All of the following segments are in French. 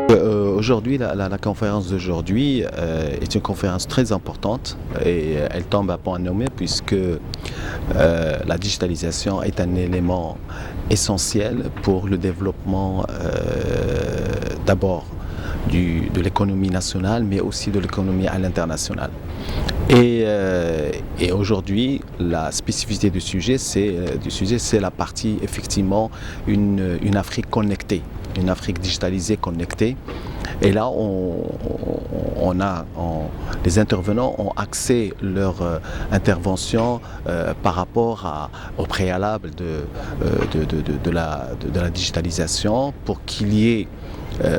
Aujourd'hui, la conférence d'aujourd'hui est une conférence très importante et elle tombe à point nommé puisque la digitalisation est un élément essentiel pour le développement d'abord de l'économie nationale mais aussi de l'économie à l'international. Et aujourd'hui, la spécificité du sujet, c'est la partie effectivement une Afrique connectée, une Afrique digitalisée connectée. Et là, les intervenants ont axé leur intervention par rapport au préalable de la digitalisation. Pour qu'il y ait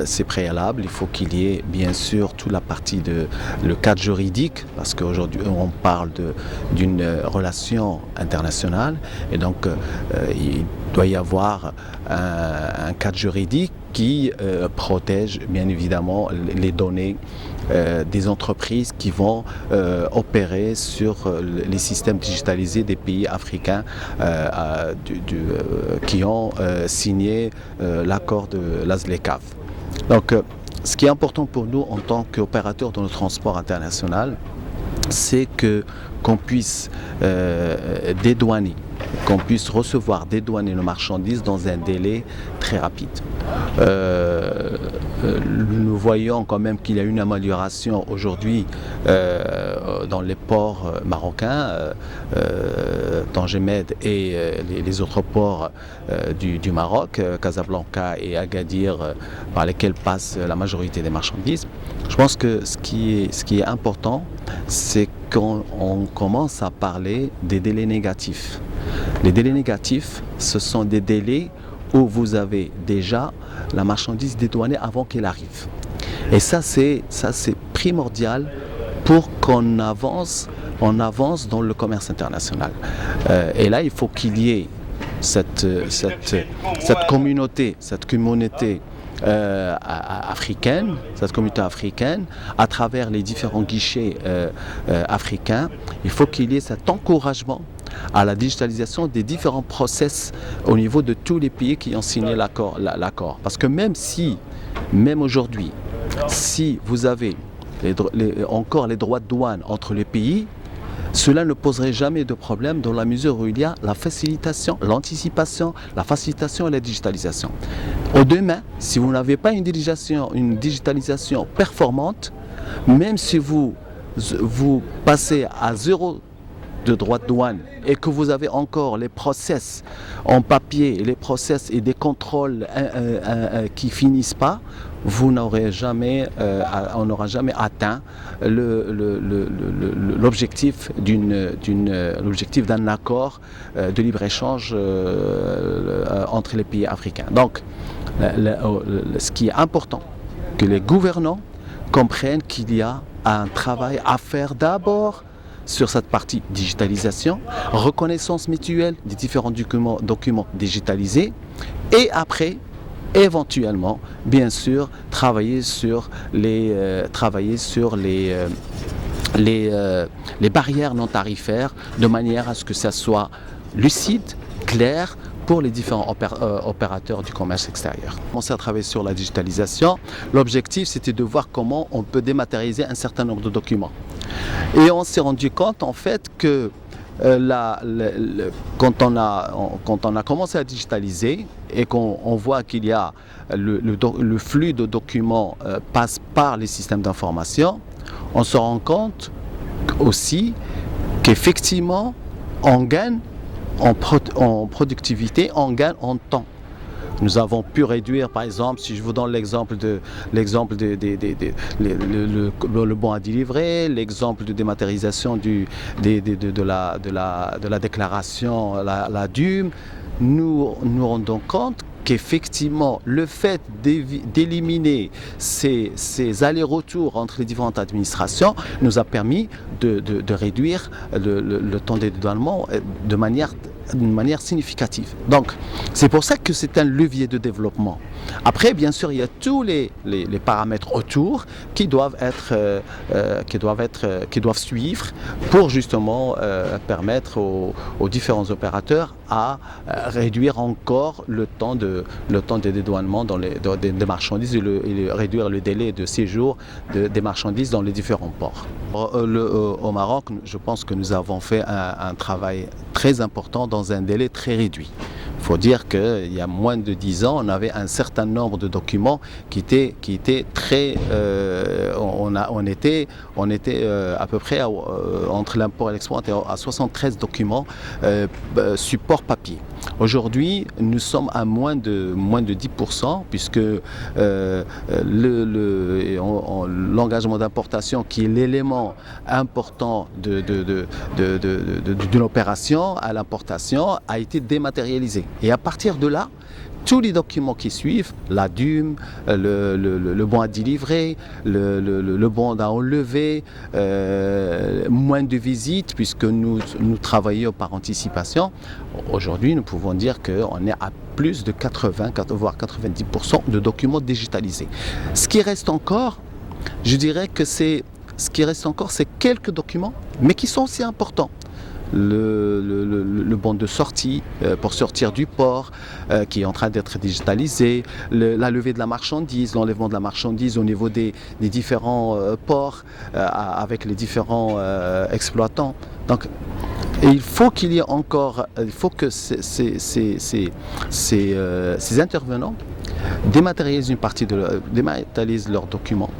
ces préalables, il faut qu'il y ait bien sûr toute la partie le cadre juridique, parce qu'aujourd'hui on parle d'une relation internationale et donc il doit y avoir un cadre juridique qui protège bien évidemment les données des entreprises qui vont opérer sur les systèmes digitalisés des pays africains qui ont signé l'accord de l'ASLECAF. Donc, ce qui est important pour nous en tant qu'opérateurs dans le transport international, c'est qu'on puisse dédouaner, qu'on puisse recevoir, dédouaner nos marchandises dans un délai très rapide. Nous voyons quand même qu'il y a une amélioration aujourd'hui dans les ports marocains, Tangemed et les autres ports du Maroc, Casablanca et Agadir, par lesquels passe la majorité des marchandises. Je pense que ce qui est important, c'est qu'on commence à parler des délais négatifs. Les délais négatifs, ce sont des délais où vous avez déjà la marchandise dédouanée avant qu'elle arrive. Et ça c'est primordial pour qu'on avance dans le commerce international. Et là, il faut qu'il y ait cette communauté africaine, à travers les différents guichets africains. Il faut qu'il y ait cet encouragement à la digitalisation des différents process au niveau de tous les pays qui ont signé l'accord. Parce que même aujourd'hui, si vous avez encore les droits de douane entre les pays, cela ne poserait jamais de problème dans la mesure où il y a la facilitation, l'anticipation, la facilitation et la digitalisation. Au demain, si vous n'avez pas une digitalisation performante, même si vous passez à zéro de droits de douane et que vous avez encore les process en papier, les process et des contrôles qui finissent pas, on n'aura jamais atteint l'objectif d'un accord de libre-échange entre les pays africains. Donc, ce qui est important, que les gouvernants comprennent qu'il y a un travail à faire d'abord sur cette partie digitalisation, reconnaissance mutuelle des différents documents digitalisés et après, éventuellement, bien sûr, travailler sur les barrières non tarifaires de manière à ce que ça soit lucide, clair, pour les différents opérateurs du commerce extérieur. On commençait à travailler sur la digitalisation. L'objectif, c'était de voir comment on peut dématérialiser un certain nombre de documents. Et on s'est rendu compte, en fait, que quand on a commencé à digitaliser et qu'on voit qu'il y a le flux de documents passe par les systèmes d'information, on se rend compte aussi qu'effectivement, on gagne en productivité, on gagne en temps. Nous avons pu réduire, par exemple, si je vous donne l'exemple le bon à délivrer, l'exemple de dématérialisation de la déclaration, la DUM, nous nous rendons compte qu'effectivement, le fait d'éliminer ces allers-retours entre les différentes administrations nous a permis de réduire le temps de dédouanement de manière d'une manière significative. Donc, c'est pour ça que c'est un levier de développement. Après, bien sûr, il y a tous les paramètres autour qui doivent suivre pour justement permettre aux différents opérateurs à réduire encore le temps des dédouanements des marchandises et réduire le délai de séjour des marchandises dans les différents ports. Au Maroc, je pense que nous avons fait un travail très important dans un délai très réduit. Il faut dire qu'il y a moins de 10 ans, on avait un certain nombre de documents qui étaient très... on était à peu près entre l'import et l'export à 73 documents support papier. Aujourd'hui, nous sommes à moins de 10% puisque l'engagement d'importation, qui est l'élément important d'une opération à l'importation, a été dématérialisé. Et à partir de là, tous les documents qui suivent, la DUM, le bon à délivrer, le bon à enlever, moins de visites puisque nous travaillons par anticipation. Aujourd'hui, nous pouvons dire qu'on est à plus de 80, voire 90% de documents digitalisés. Ce qui reste encore, je dirais que c'est quelques documents, mais qui sont aussi importants. Le bon de sortie pour sortir du port qui est en train d'être digitalisé, la levée de la marchandise, l'enlèvement de la marchandise au niveau des différents ports avec les différents exploitants. Donc, il faut qu'il y ait encore, il faut que ces intervenants dématérialisent dématérialisent leurs documents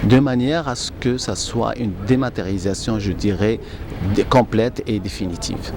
de manière à ce que ça soit une dématérialisation, je dirais, complète et définitive.